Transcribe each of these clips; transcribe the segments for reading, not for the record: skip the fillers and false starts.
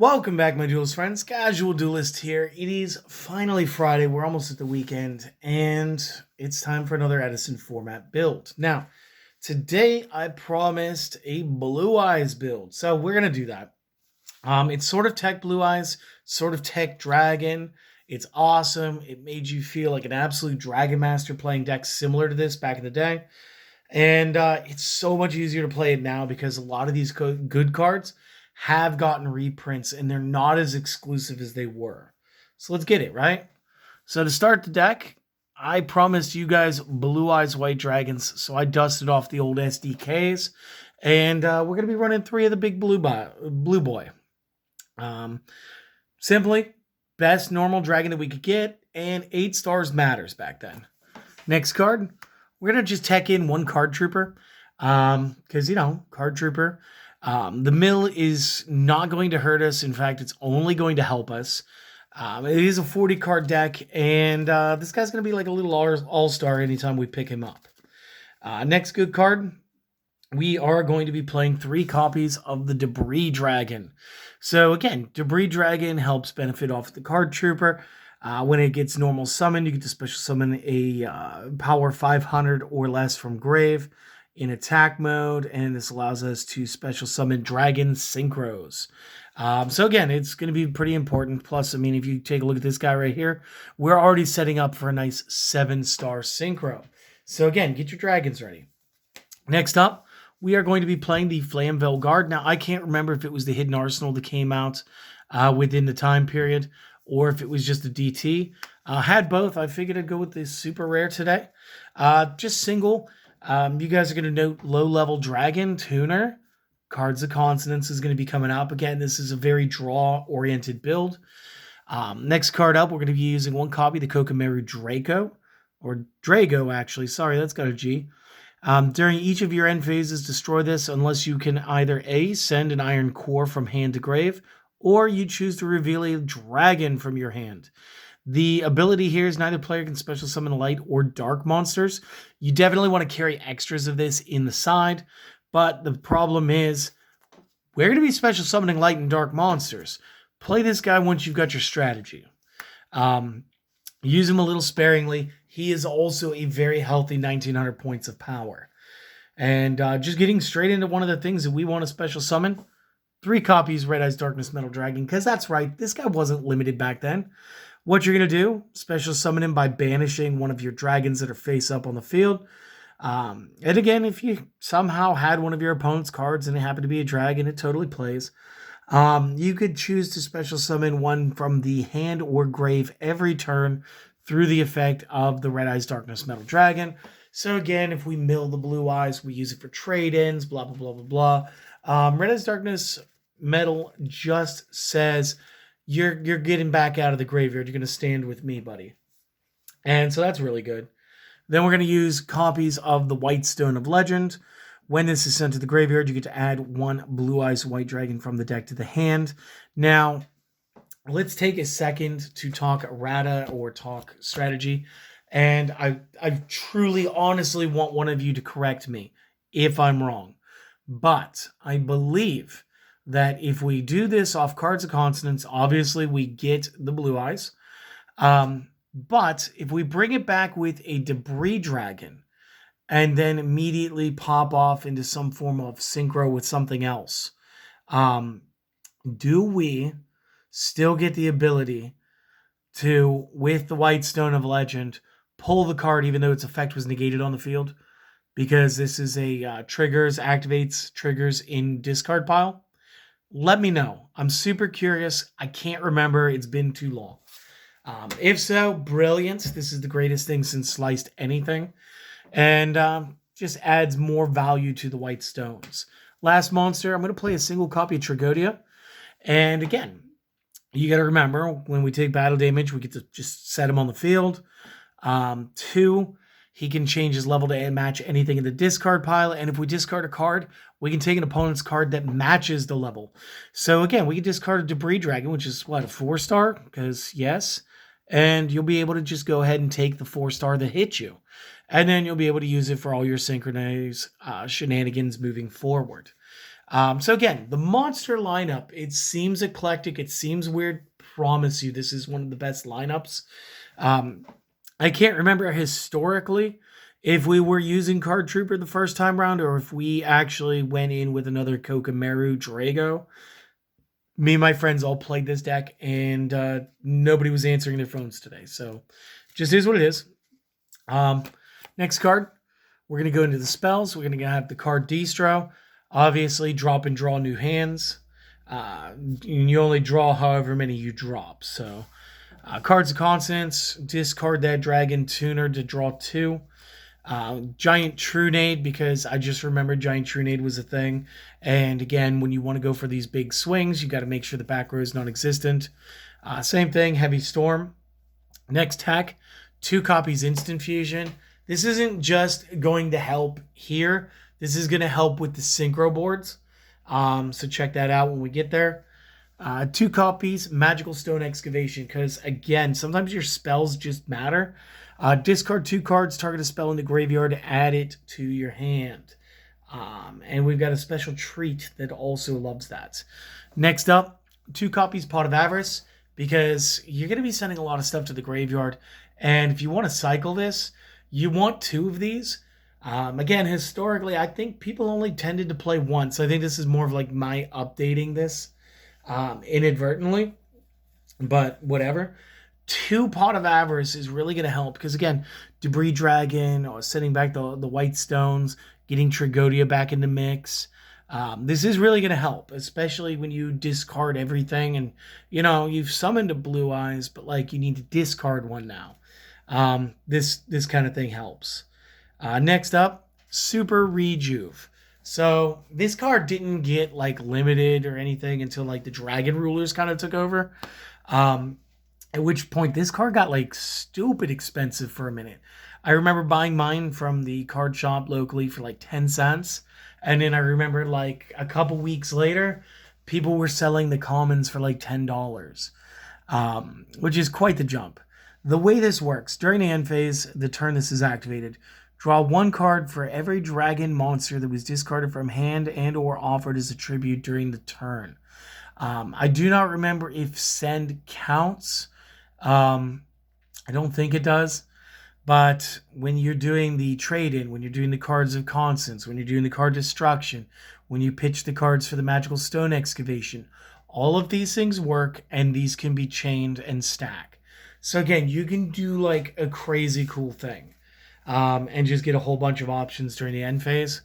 Welcome back, my Duelist friends. Casual Duelist here. It is finally Friday. We're almost at the weekend, and it's time for another Edison format build. Now, today I promised a Blue Eyes build, so we're going to do that. It's sort of tech Blue Eyes, sort of tech Dragon. It's awesome. It made you feel like an absolute Dragon Master playing decks similar to this back in the day. And it's so much easier to play it now because a lot of these good cards have gotten reprints and they're not as exclusive as they were. So let's get it, right? So to start the deck, I promised you guys Blue Eyes White Dragons, so I dusted off the old SDKs, and we're going to be running 3 of the big Blue Boy. Simply, best normal dragon that we could get, and 8 stars matters back then. Next card, we're going to just tech in 1 Card Trooper, because, Card Trooper. The mill is not going to hurt us. In fact, it's only going to help us. It is a 40 card deck, and this guy's going to be like a little all-star anytime we pick him up. Next good card, we are going to be playing 3 copies of the Debris Dragon. So again, Debris Dragon helps benefit off the Card Trooper. When it gets normal summoned, you get to special summon a power 500 or less from grave in attack mode, and this allows us to special summon dragon synchros. So again, it's going to be pretty important. Plus, I mean, if you take a look at this guy right here, we're already setting up for a nice 7-star synchro. So again, get your dragons ready. Next up, we are going to be playing the Flamvell Guard. Now, I can't remember if it was the Hidden Arsenal that came out within the time period, or if it was just a DT. Had both. I figured I'd go with the super rare today. Just single. You guys are going to note low-level Dragon, Tuner, Cards of Consonance is going to be coming up. Again, this is a very draw-oriented build. Next card up, we're going to be using 1 copy, the Kokomeru Draco, or Drago, actually. Sorry, that's got a G. During each of your end phases, destroy this unless you can either A, send an Iron Core from hand to grave, or you choose to reveal a dragon from your hand. The ability here is neither player can special summon light or dark monsters. You definitely want to carry extras of this in the side, but the problem is we're going to be special summoning light and dark monsters. Play this guy once you've got your strategy. Use him a little sparingly. He is also a very healthy 1900 points of power. And just getting straight into one of the things that we want to special summon, 3 copies Red Eyes Darkness Metal Dragon, because that's right, this guy wasn't limited back then. What you're going to do, special summon him by banishing one of your dragons that are face up on the field. And again, if you somehow had one of your opponent's cards and it happened to be a dragon, it totally plays. You could choose to special summon one from the hand or grave every turn through the effect of the Red Eyes Darkness Metal Dragon. So again, if we mill the Blue Eyes, we use it for trade-ins, blah, blah, blah, blah, blah. Red Eyes Darkness Metal just says, you're getting back out of the graveyard. You're going to stand with me, buddy. And so that's really good. Then we're going to use copies of the White Stone of Legend. When this is sent to the graveyard, you get to add 1 Blue Eyes White Dragon from the deck to the hand. Now, let's take a second to talk errata or talk strategy. And I truly, honestly want one of you to correct me if I'm wrong. But I believe that if we do this off Cards of Consonance, obviously we get the Blue Eyes. But if we bring it back with a Debris Dragon and then immediately pop off into some form of synchro with something else, do we still get the ability to, with the White Stone of Legend, pull the card even though its effect was negated on the field? Because this is a activates triggers in discard pile. Let me know. I'm super curious. I can't remember. It's been too long. If so, brilliant. This is the greatest thing since sliced anything. And just adds more value to the White Stones. Last monster, I'm going to play a single copy of Tragodia. And again, you got to remember, when we take battle damage, we get to just set him on the field. 2, he can change his level to match anything in the discard pile. And if we discard a card, we can take an opponent's card that matches the level. So again, we can discard a Debris Dragon, which is what, a 4-star? Because yes. And you'll be able to just go ahead and take the 4-star that hit you. And then you'll be able to use it for all your synchronized shenanigans moving forward. So again, the monster lineup, it seems eclectic. It seems weird. Promise you, this is one of the best lineups. I can't remember historically if we were using Card Trooper the first time around or if we actually went in with another Kokomeru Drago. Me and my friends all played this deck, and nobody was answering their phones today. So just is what it is. Next card, we're going to go into the spells. We're going to have the card Distro. Obviously, drop and draw new hands. You only draw however many you drop. So cards of consonants, discard that dragon tuner to draw 2. Giant Trunade, because I just remembered Giant Trunade was a thing. And again, when you want to go for these big swings, you got to make sure the back row is non-existent. Same thing, Heavy Storm. Next tech, 2 copies Instant Fusion. This isn't just going to help here. This is going to help with the synchro boards. So check that out when we get there. 2 copies Magical Stone Excavation, because again, sometimes your spells just matter. Discard 2 cards, target a spell in the graveyard, add it to your hand. And we've got a special treat that also loves that. Next up, 2 copies Pot of Avarice, because you're going to be sending a lot of stuff to the graveyard. And if you want to cycle this, you want 2 of these. Again, historically, I think people only tended to play once. I think this is more of like my updating this inadvertently. But whatever. 2 Pot of Avarice is really going to help because, again, Debris Dragon or sending back the White Stones, getting Trigodia back in the mix. This is really going to help, especially when you discard everything and, you know, you've summoned a Blue Eyes, but, like, you need to discard one now. This kind of thing helps. Next up, Super Rejuve. So this card didn't get, like, limited or anything until, like, the Dragon Rulers kind of took over. At which point, this card got, like, stupid expensive for a minute. I remember buying mine from the card shop locally for, like, 10 cents. And then I remember, like, a couple weeks later, people were selling the commons for, like, $10. Which is quite the jump. The way this works, during the end phase, the turn this is activated, draw 1 card for every dragon monster that was discarded from hand and or offered as a tribute during the turn. I do not remember if send counts. I don't think it does. But when you're doing the trade-in, when you're doing the cards of constants, when you're doing the card destruction, when you pitch the cards for the Magical Stone Excavation, all of these things work, and these can be chained and stack. So again, you can do like a crazy cool thing and just get a whole bunch of options during the end phase.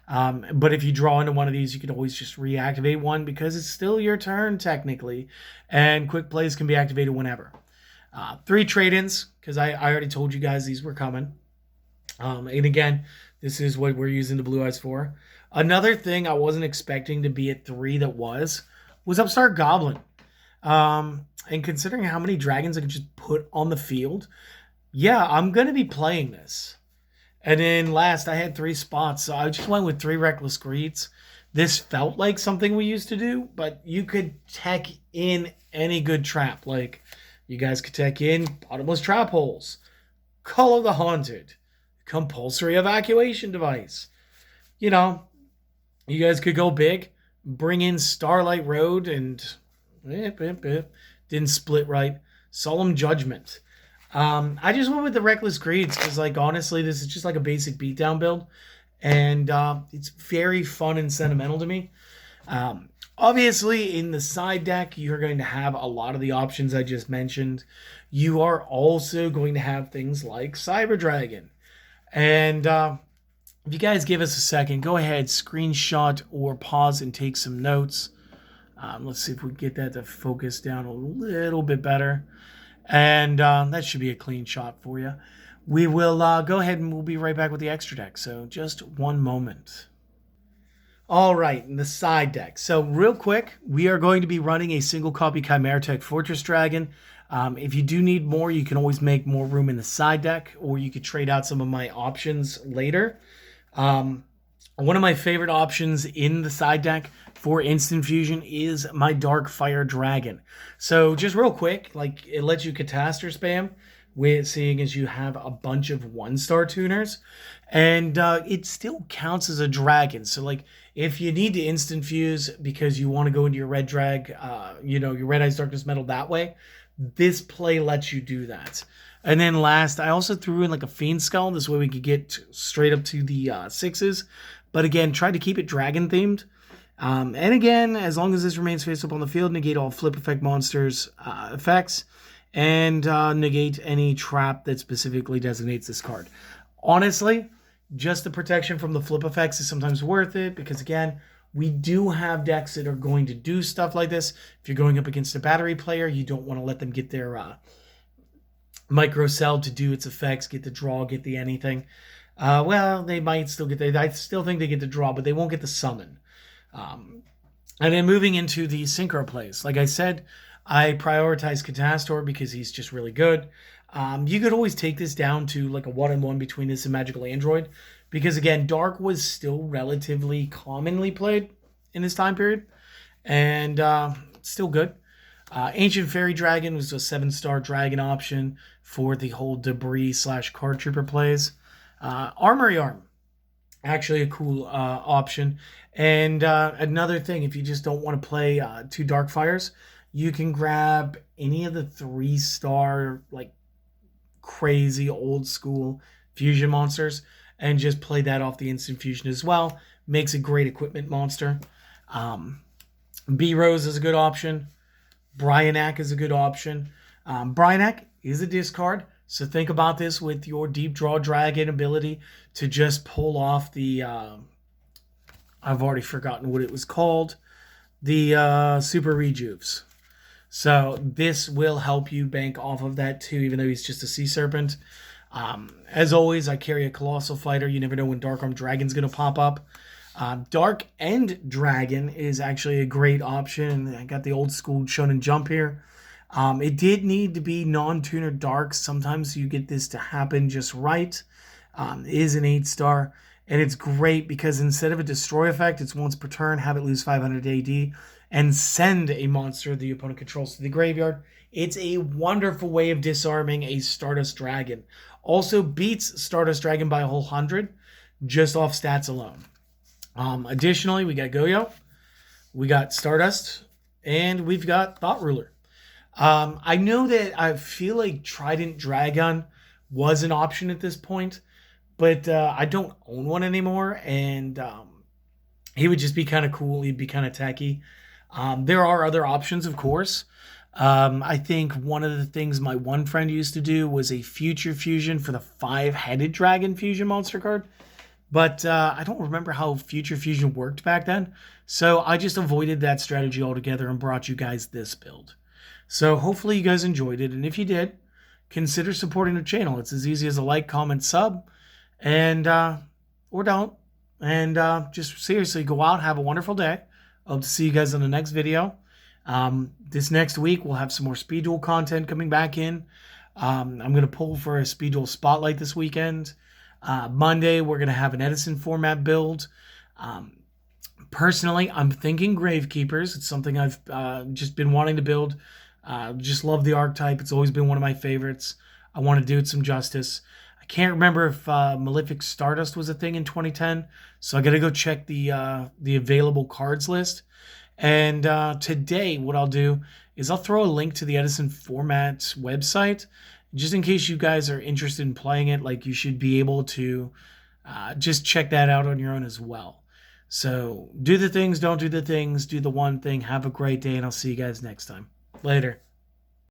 But if you draw into one of these, you can always just reactivate one because it's still your turn technically, and quick plays can be activated whenever. 3 trade-ins, because I already told you guys these were coming. And again, this is what we're using the Blue Eyes for. Another thing I wasn't expecting to be at 3 that was Upstart Goblin. And considering how many dragons I could just put on the field, yeah, I'm going to be playing this. And then last, I had 3 spots, so I just went with 3 Reckless Greeds. This felt like something we used to do, but you could tech in any good trap. Like, you guys could tech in Bottomless Trap Holes, Call of the Haunted, Compulsory Evacuation Device. You know, you guys could go big, bring in Starlight Road, and didn't split right. Solemn Judgment. I just went with the Reckless Greeds because, like, honestly, this is just like a basic beatdown build, and it's very fun and sentimental to me. Obviously, in the side deck, you're going to have a lot of the options I just mentioned. You are also going to have things like Cyber Dragon. And if you guys give us a second, go ahead, screenshot or pause and take some notes. Let's see if we can get that to focus down a little bit better. And that should be a clean shot for you. We will go ahead and we'll be right back with the extra deck. So just one moment. All right, in the side deck. So real quick, we are going to be running a single copy Chimera Tech Fortress Dragon. If you do need more, you can always make more room in the side deck, or you could trade out some of my options later. One of my favorite options in the side deck for instant fusion is my Dark Fire Dragon. So just real quick, like, it lets you catastor spam with seeing as you have a bunch of 1-star tuners, and it still counts as a dragon. So like if you need to instant fuse because you want to go into your red drag, your red eyes darkness metal that way, this play lets you do that. And then last, I also threw in like a Fiend Skull. This way we could get straight up to the 6s. But again, try to keep it dragon themed. And again, as long as this remains face up on the field, negate all flip effect monsters effects, and negate any trap that specifically designates this card. Honestly, just the protection from the flip effects is sometimes worth it, because again, we do have decks that are going to do stuff like this. If you're going up against a battery player, you don't want to let them get their micro cell to do its effects, get the draw, get the anything. Well, they might still get I still think they get the draw, but they won't get the summon. And then moving into the synchro plays, like I said, I prioritize Catastor because he's just really good. You could always take this down to like a 1-on-1 between this and Magical Android, because again, Dark was still relatively commonly played in this time period, and still good. Ancient Fairy Dragon was a 7-star dragon option for the whole debris / card trooper plays. Armory Arm, actually a cool option. And another thing, if you just don't want to play 2 Dark Fires, you can grab any of the 3-star, like crazy old school fusion monsters and just play that off the instant fusion as well. Makes a great equipment monster. B-Rose is a good option. Bryanak is a good option. Bryanak is a discard, so think about this with your deep draw dragon ability to just pull off the I've already forgotten what it was called, the super rejuves. So this will help you bank off of that too, even though he's just a sea serpent. As always, I carry a Colossal Fighter. You never know when Dark Arm Dragon's going to pop up. Dark End Dragon is actually a great option. I got the old school Shonen Jump here. It did need to be non-tuner Dark. Sometimes you get this to happen just right. It is an 8-star. And it's great because instead of a destroy effect, it's once per turn, have it lose 500 AD, and send a monster the opponent controls to the graveyard. It's a wonderful way of disarming a Stardust Dragon. Also beats Stardust Dragon by a whole 100, just off stats alone. Additionally, we got Goyo, we got Stardust, and we've got Thought Ruler. I know that I feel like Trident Dragon was an option at this point, but I don't own one anymore, and he would just be kind of cool. He'd be kind of tacky. There are other options, of course. I think one of the things my one friend used to do was a Future Fusion for the 5-headed Dragon Fusion monster card. But I don't remember how Future Fusion worked back then. So I just avoided that strategy altogether and brought you guys this build. So hopefully you guys enjoyed it. And if you did, consider supporting the channel. It's as easy as a like, comment, sub, and or don't. And just seriously go out, have a wonderful day. Hope to see you guys on the next video. This next week, we'll have some more Speed Duel content coming back in. I'm going to pull for a Speed Duel Spotlight this weekend. Monday, we're going to have an Edison format build. Personally, I'm thinking Gravekeepers. It's something I've just been wanting to build. Just love the archetype. It's always been one of my favorites. I want to do it some justice. I can't remember if Malefic Stardust was a thing in 2010, so I got to go check the available cards list. And today, what I'll do is I'll throw a link to the Edison format website, just in case you guys are interested in playing it. Like, you should be able to just check that out on your own as well. So do the things, don't do the things, do the one thing. Have a great day, and I'll see you guys next time. Later.